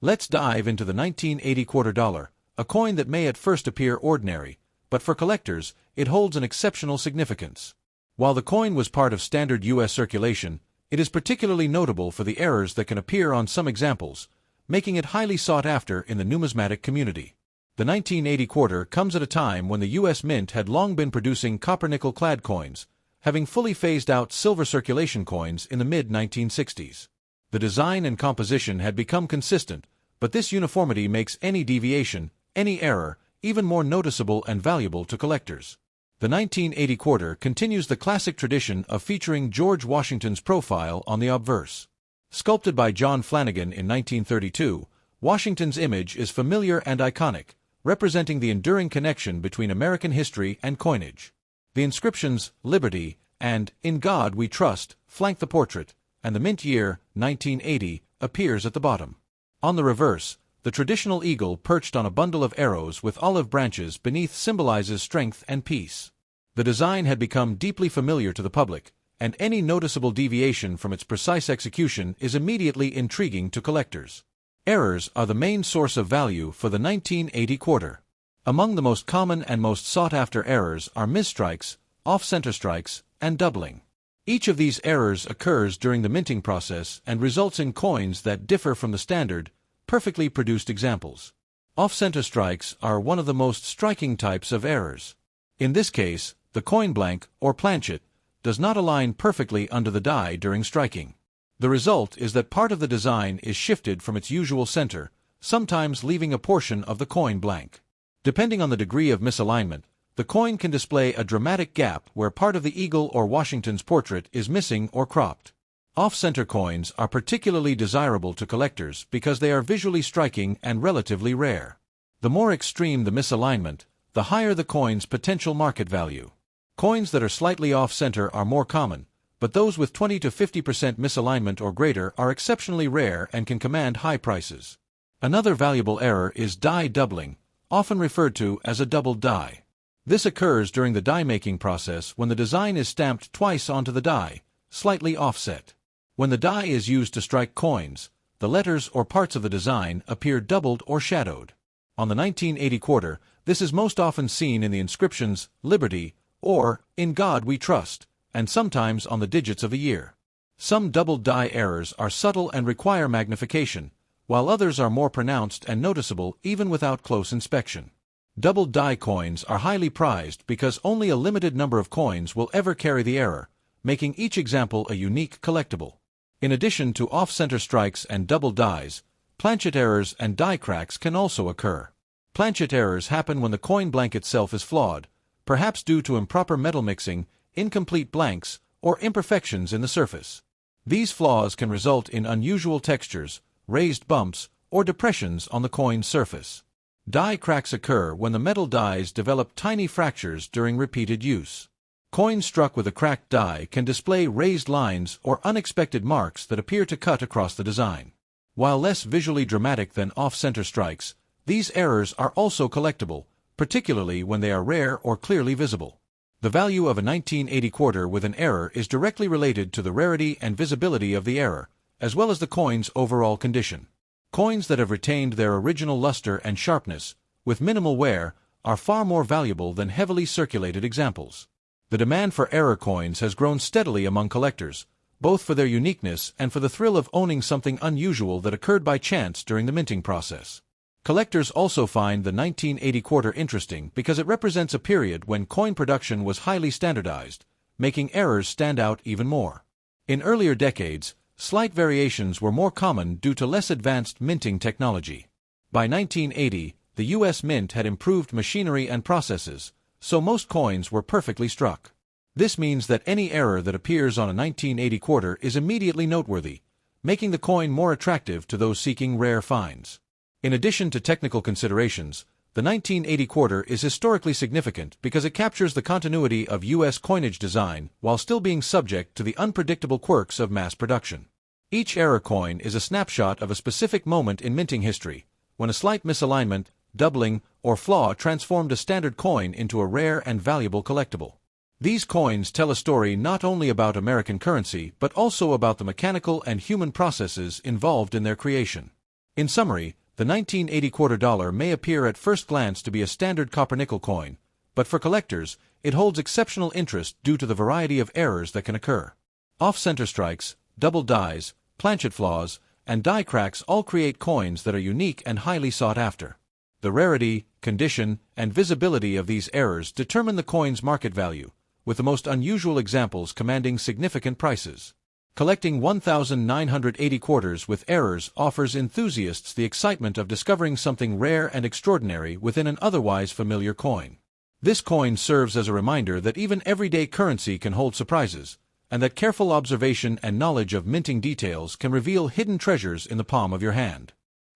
Let's dive into the 1980 quarter dollar, a coin that may at first appear ordinary, but for collectors, it holds an exceptional significance. While the coin was part of standard U.S. circulation, it is particularly notable for the errors that can appear on some examples, making it highly sought after in the numismatic community. The 1980 quarter comes at a time when the U.S. Mint had long been producing copper-nickel-clad coins, having fully phased out silver circulation coins in the mid-1960s. The design and composition had become consistent, but this uniformity makes any deviation, any error, even more noticeable and valuable to collectors. The 1980 quarter continues the classic tradition of featuring George Washington's profile on the obverse. Sculpted by John Flanagan in 1932, Washington's image is familiar and iconic, representing the enduring connection between American history and coinage. The inscriptions, "Liberty" and "In God We Trust," flank the portrait, and the mint year, 1980, appears at the bottom. On the reverse, the traditional eagle perched on a bundle of arrows with olive branches beneath symbolizes strength and peace. The design had become deeply familiar to the public, and any noticeable deviation from its precise execution is immediately intriguing to collectors. Errors are the main source of value for the 1980 quarter. Among the most common and most sought-after errors are misstrikes, off-center strikes, and doubling. Each of these errors occurs during the minting process and results in coins that differ from the standard, perfectly produced examples. Off-center strikes are one of the most striking types of errors. In this case, the coin blank, or planchet, does not align perfectly under the die during striking. The result is that part of the design is shifted from its usual center, sometimes leaving a portion of the coin blank. Depending on the degree of misalignment, the coin can display a dramatic gap where part of the eagle or Washington's portrait is missing or cropped. Off-center coins are particularly desirable to collectors because they are visually striking and relatively rare. The more extreme the misalignment, the higher the coin's potential market value. Coins that are slightly off-center are more common, but those with 20 to 50% misalignment or greater are exceptionally rare and can command high prices. Another valuable error is die doubling, often referred to as a doubled die. This occurs during the die-making process when the design is stamped twice onto the die, slightly offset. When the die is used to strike coins, the letters or parts of the design appear doubled or shadowed. On the 1980 quarter, this is most often seen in the inscriptions "Liberty" or "In God We Trust," and sometimes on the digits of a year. Some doubled die errors are subtle and require magnification, while others are more pronounced and noticeable even without close inspection. Doubled die coins are highly prized because only a limited number of coins will ever carry the error, making each example a unique collectible. In addition to off-center strikes and double dies, planchet errors and die cracks can also occur. Planchet errors happen when the coin blank itself is flawed, perhaps due to improper metal mixing, incomplete blanks, or imperfections in the surface. These flaws can result in unusual textures, raised bumps, or depressions on the coin's surface. Die cracks occur when the metal dies develop tiny fractures during repeated use. Coins struck with a cracked die can display raised lines or unexpected marks that appear to cut across the design. While less visually dramatic than off-center strikes, these errors are also collectible, particularly when they are rare or clearly visible. The value of a 1980 quarter with an error is directly related to the rarity and visibility of the error, as well as the coin's overall condition. Coins that have retained their original luster and sharpness, with minimal wear, are far more valuable than heavily circulated examples. The demand for error coins has grown steadily among collectors, both for their uniqueness and for the thrill of owning something unusual that occurred by chance during the minting process. Collectors also find the 1980 quarter interesting because it represents a period when coin production was highly standardized, making errors stand out even more. In earlier decades, slight variations were more common due to less advanced minting technology. By 1980, the U.S. Mint had improved machinery and processes, so most coins were perfectly struck. This means that any error that appears on a 1980 quarter is immediately noteworthy, making the coin more attractive to those seeking rare finds. In addition to technical considerations, the 1980 quarter is historically significant because it captures the continuity of U.S. coinage design while still being subject to the unpredictable quirks of mass production. Each error coin is a snapshot of a specific moment in minting history, when a slight misalignment, doubling, or flaw transformed a standard coin into a rare and valuable collectible. These coins tell a story not only about American currency but also about the mechanical and human processes involved in their creation. In summary, the 1980 quarter dollar may appear at first glance to be a standard copper-nickel coin, but for collectors, it holds exceptional interest due to the variety of errors that can occur. Off-center strikes, double dies, planchet flaws, and die cracks all create coins that are unique and highly sought after. The rarity, condition, and visibility of these errors determine the coin's market value, with the most unusual examples commanding significant prices. Collecting 1980 quarters with errors offers enthusiasts the excitement of discovering something rare and extraordinary within an otherwise familiar coin. This coin serves as a reminder that even everyday currency can hold surprises, and that careful observation and knowledge of minting details can reveal hidden treasures in the palm of your hand.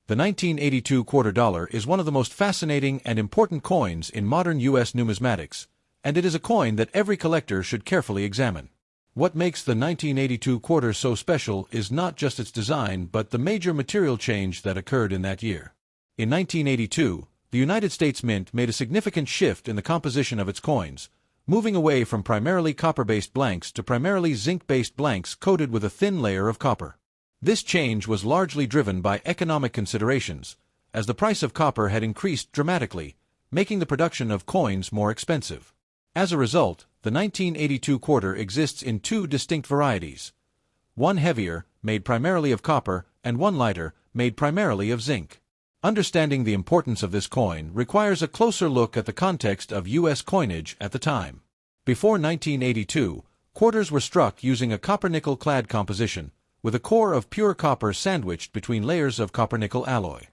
The 1982 quarter dollar is one of the most fascinating and important coins in modern U.S. numismatics, and it is a coin that every collector should carefully examine. What makes the 1982 quarter so special is not just its design but the major material change that occurred in that year. In 1982, the United States Mint made a significant shift in the composition of its coins, moving away from primarily copper-based blanks to primarily zinc-based blanks coated with a thin layer of copper. This change was largely driven by economic considerations, as the price of copper had increased dramatically, making the production of coins more expensive. As a result, the 1982 quarter exists in two distinct varieties: one heavier, made primarily of copper, and one lighter, made primarily of zinc. Understanding the importance of this coin requires a closer look at the context of U.S. coinage at the time. Before 1982, quarters were struck using a copper-nickel clad composition, with a core of pure copper sandwiched between layers of copper-nickel alloy.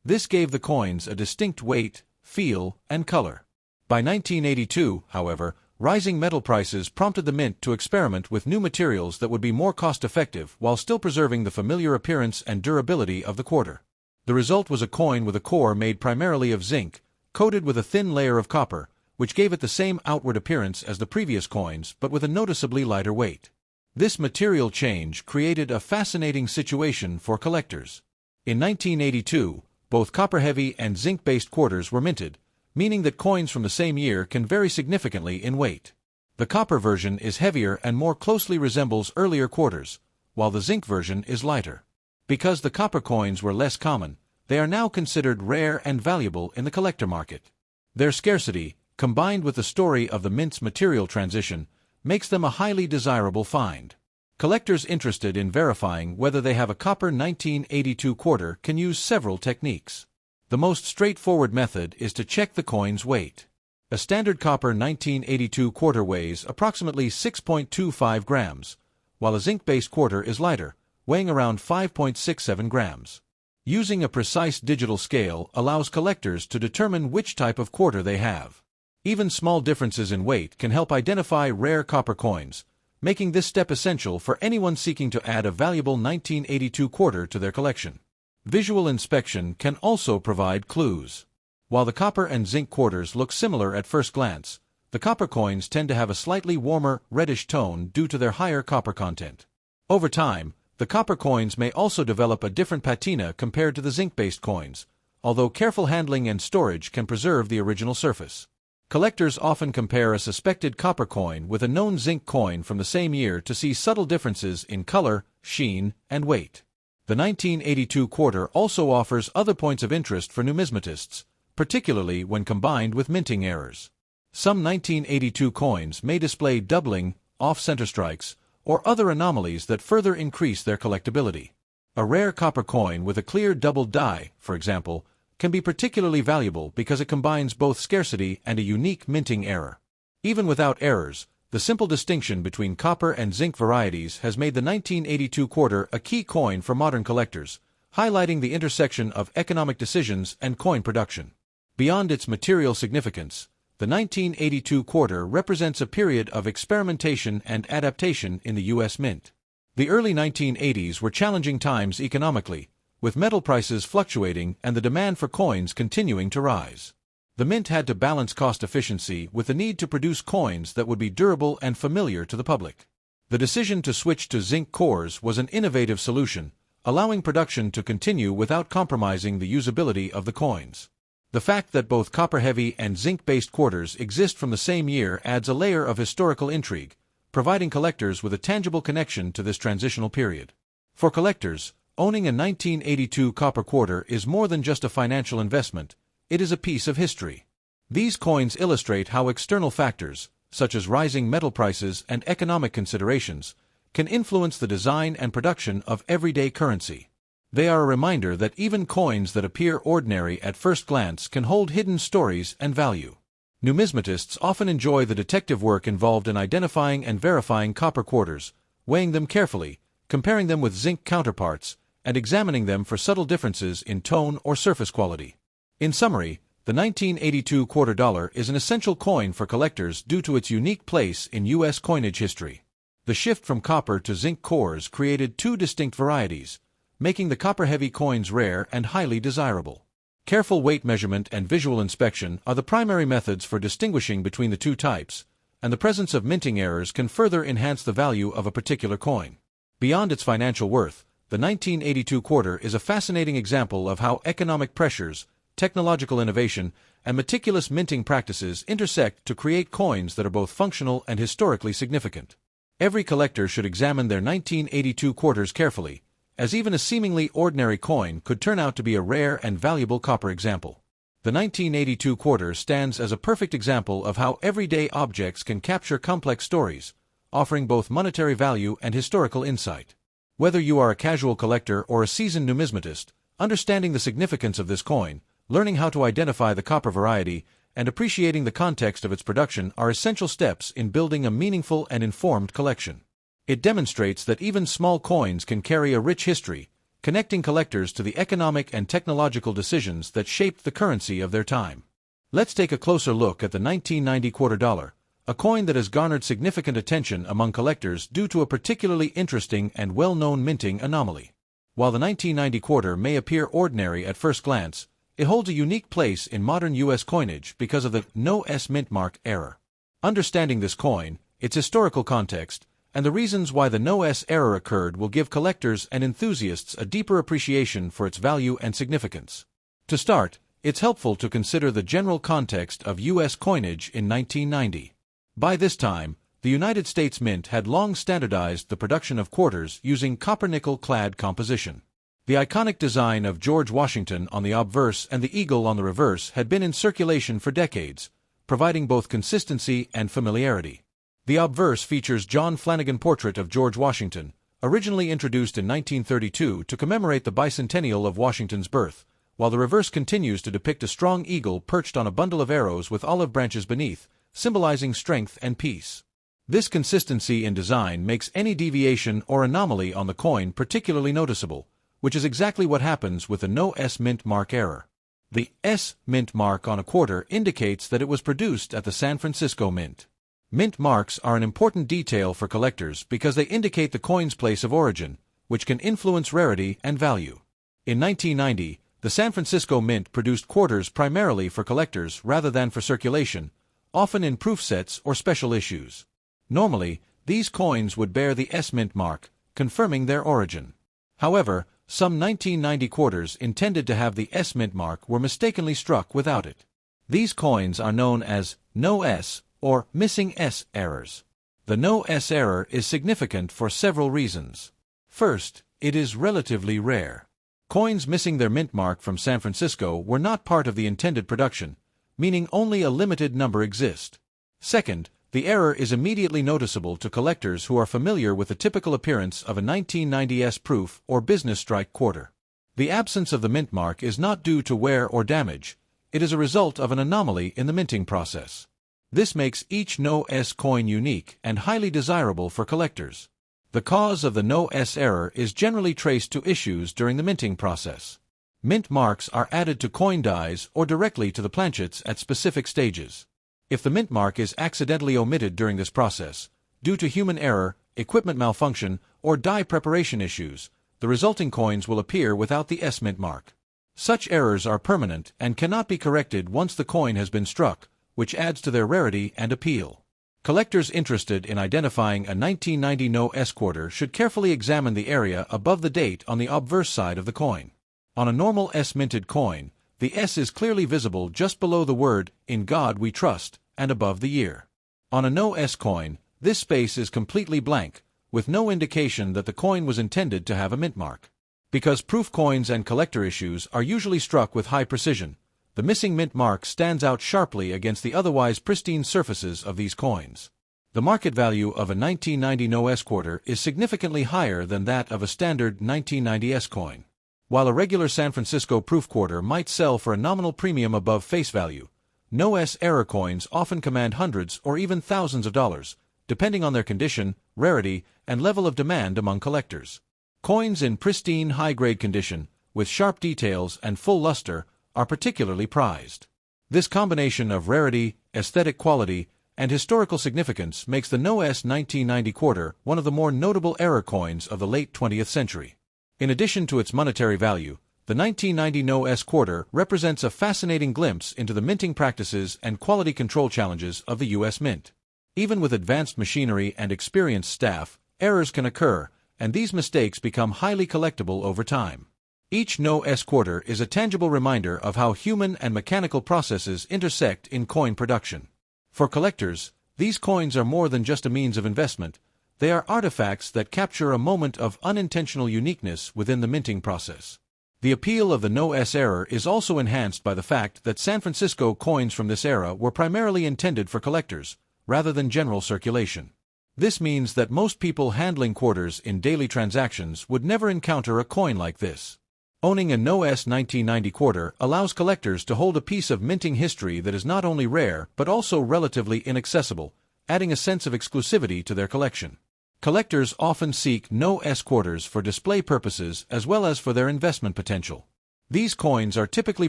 This gave the coins a distinct weight, feel, and color. By 1982, however, rising metal prices prompted the mint to experiment with new materials that would be more cost-effective while still preserving the familiar appearance and durability of the quarter. The result was a coin with a core made primarily of zinc, coated with a thin layer of copper, which gave it the same outward appearance as the previous coins but with a noticeably lighter weight. This material change created a fascinating situation for collectors. In 1982, both copper-heavy and zinc-based quarters were minted, meaning that coins from the same year can vary significantly in weight. The copper version is heavier and more closely resembles earlier quarters, while the zinc version is lighter. Because the copper coins were less common, they are now considered rare and valuable in the collector market. Their scarcity, combined with the story of the mint's material transition, makes them a highly desirable find. Collectors interested in verifying whether they have a copper 1982 quarter can use several techniques. The most straightforward method is to check the coin's weight. A standard copper 1982 quarter weighs approximately 6.25 grams, while a zinc-based quarter is lighter, weighing around 5.67 grams. Using a precise digital scale allows collectors to determine which type of quarter they have. Even small differences in weight can help identify rare copper coins, making this step essential for anyone seeking to add a valuable 1982 quarter to their collection. Visual inspection can also provide clues. While the copper and zinc quarters look similar at first glance, the copper coins tend to have a slightly warmer, reddish tone due to their higher copper content. Over time, the copper coins may also develop a different patina compared to the zinc-based coins, although careful handling and storage can preserve the original surface. Collectors often compare a suspected copper coin with a known zinc coin from the same year to see subtle differences in color, sheen, and weight. The 1982 quarter also offers other points of interest for numismatists, particularly when combined with minting errors. Some 1982 coins may display doubling, off-center strikes, or other anomalies that further increase their collectability. A rare copper coin with a clear double die, for example, can be particularly valuable because it combines both scarcity and a unique minting error. Even without errors, the simple distinction between copper and zinc varieties has made the 1982 quarter a key coin for modern collectors, highlighting the intersection of economic decisions and coin production. Beyond its material significance, the 1982 quarter represents a period of experimentation and adaptation in the U.S. Mint. The early 1980s were challenging times economically, with metal prices fluctuating and the demand for coins continuing to rise. The Mint had to balance cost efficiency with the need to produce coins that would be durable and familiar to the public. The decision to switch to zinc cores was an innovative solution, allowing production to continue without compromising the usability of the coins. The fact that both copper-heavy and zinc-based quarters exist from the same year adds a layer of historical intrigue, providing collectors with a tangible connection to this transitional period. For collectors, Owning a 1982 copper quarter is more than just a financial investment, it is a piece of history. These coins illustrate how external factors, such as rising metal prices and economic considerations, can influence the design and production of everyday currency. They are a reminder that even coins that appear ordinary at first glance can hold hidden stories and value. Numismatists often enjoy the detective work involved in identifying and verifying copper quarters, weighing them carefully, comparing them with zinc counterparts, and examining them for subtle differences in tone or surface quality. In summary, the 1982 quarter dollar is an essential coin for collectors due to its unique place in U.S. coinage history. The shift from copper to zinc cores created two distinct varieties, making the copper-heavy coins rare and highly desirable. Careful weight measurement and visual inspection are the primary methods for distinguishing between the two types, and the presence of minting errors can further enhance the value of a particular coin. Beyond its financial worth, the 1982 quarter is a fascinating example of how economic pressures, technological innovation, and meticulous minting practices intersect to create coins that are both functional and historically significant. Every collector should examine their 1982 quarters carefully, as even a seemingly ordinary coin could turn out to be a rare and valuable copper example. The 1982 quarter stands as a perfect example of how everyday objects can capture complex stories, offering both monetary value and historical insight. Whether you are a casual collector or a seasoned numismatist, understanding the significance of this coin, learning how to identify the copper variety, and appreciating the context of its production are essential steps in building a meaningful and informed collection. It demonstrates that even small coins can carry a rich history, connecting collectors to the economic and technological decisions that shaped the currency of their time. Let's take a closer look at the 1990 quarter dollar, a coin that has garnered significant attention among collectors due to a particularly interesting and well-known minting anomaly. While the 1990 quarter may appear ordinary at first glance, it holds a unique place in modern U.S. coinage because of the No S mint mark error. Understanding this coin, its historical context, and the reasons why the No S error occurred will give collectors and enthusiasts a deeper appreciation for its value and significance. To start, it's helpful to consider the general context of U.S. coinage in 1990. By this time, the United States Mint had long standardized the production of quarters using copper-nickel-clad composition. The iconic design of George Washington on the obverse and the eagle on the reverse had been in circulation for decades, providing both consistency and familiarity. The obverse features John Flanagan portrait of George Washington, originally introduced in 1932 to commemorate the bicentennial of Washington's birth, while the reverse continues to depict a strong eagle perched on a bundle of arrows with olive branches beneath, symbolizing strength and peace. This consistency in design makes any deviation or anomaly on the coin particularly noticeable, which is exactly what happens with the No S mint mark error. The S mint mark on a quarter indicates that it was produced at the San Francisco Mint. Mint marks are an important detail for collectors because they indicate the coin's place of origin, which can influence rarity and value. In 1990, the San Francisco Mint produced quarters primarily for collectors rather than for circulation, often in proof sets or special issues. Normally, these coins would bear the S mint mark, confirming their origin. However, some 1990 quarters intended to have the S mint mark were mistakenly struck without it. These coins are known as No S or missing S errors. The No S error is significant for several reasons. First, it is relatively rare. Coins missing their mint mark from San Francisco were not part of the intended production, meaning only a limited number exist. Second, the error is immediately noticeable to collectors who are familiar with the typical appearance of a 1990 S proof or business strike quarter. The absence of the mint mark is not due to wear or damage, it is a result of an anomaly in the minting process. This makes each No S coin unique and highly desirable for collectors. The cause of the No S error is generally traced to issues during the minting process. Mint marks are added to coin dies or directly to the planchets at specific stages. If the mint mark is accidentally omitted during this process, due to human error, equipment malfunction, or die preparation issues, the resulting coins will appear without the S mint mark. Such errors are permanent and cannot be corrected once the coin has been struck, which adds to their rarity and appeal. Collectors interested in identifying a 1990 No S quarter should carefully examine the area above the date on the obverse side of the coin. On a normal S-minted coin, the S is clearly visible just below the word, "In God We Trust," and above the year. On a No S coin, this space is completely blank, with no indication that the coin was intended to have a mint mark. Because proof coins and collector issues are usually struck with high precision, the missing mint mark stands out sharply against the otherwise pristine surfaces of these coins. The market value of a 1990 NOS quarter is significantly higher than that of a standard 1990s coin. While a regular San Francisco proof quarter might sell for a nominal premium above face value, NOS era coins often command hundreds or even thousands of dollars, depending on their condition, rarity, and level of demand among collectors. Coins in pristine high-grade condition, with sharp details and full luster, are particularly prized. This combination of rarity, aesthetic quality, and historical significance makes the NOS 1990 quarter one of the more notable era coins of the late 20th century. In addition to its monetary value, the 1990 NOS quarter represents a fascinating glimpse into the minting practices and quality control challenges of the U.S. Mint. Even with advanced machinery and experienced staff, errors can occur, and these mistakes become highly collectible over time. Each NOS quarter is a tangible reminder of how human and mechanical processes intersect in coin production. For collectors, these coins are more than just a means of investment. They are artifacts that capture a moment of unintentional uniqueness within the minting process. The appeal of the NOS era is also enhanced by the fact that San Francisco coins from this era were primarily intended for collectors, rather than general circulation. This means that most people handling quarters in daily transactions would never encounter a coin like this. Owning a NOS 1990 quarter allows collectors to hold a piece of minting history that is not only rare but also relatively inaccessible, adding a sense of exclusivity to their collection. Collectors often seek NOS quarters for display purposes as well as for their investment potential. These coins are typically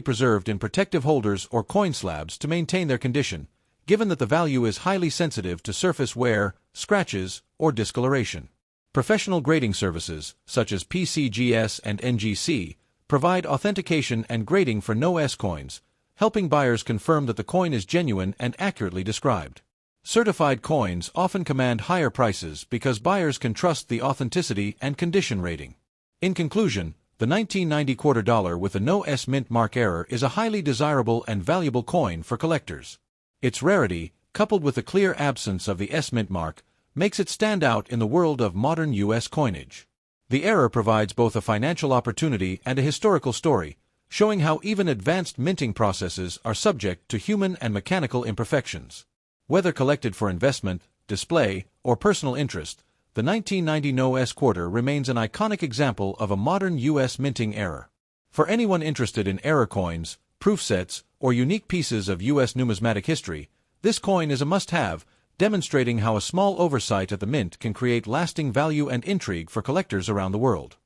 preserved in protective holders or coin slabs to maintain their condition, given that the value is highly sensitive to surface wear, scratches, or discoloration. Professional grading services, such as PCGS and NGC, provide authentication and grading for NOS coins, helping buyers confirm that the coin is genuine and accurately described. Certified coins often command higher prices because buyers can trust the authenticity and condition rating. In conclusion, the 1990 quarter dollar with the NOS mint mark error is a highly desirable and valuable coin for collectors. Its rarity, coupled with the clear absence of the S mint mark, makes it stand out in the world of modern U.S. coinage. The error provides both a financial opportunity and a historical story, showing how even advanced minting processes are subject to human and mechanical imperfections. Whether collected for investment, display, or personal interest, the 1990 NOS quarter remains an iconic example of a modern U.S. minting error. For anyone interested in error coins, proof sets, or unique pieces of U.S. numismatic history, this coin is a must-have, demonstrating how a small oversight at the mint can create lasting value and intrigue for collectors around the world.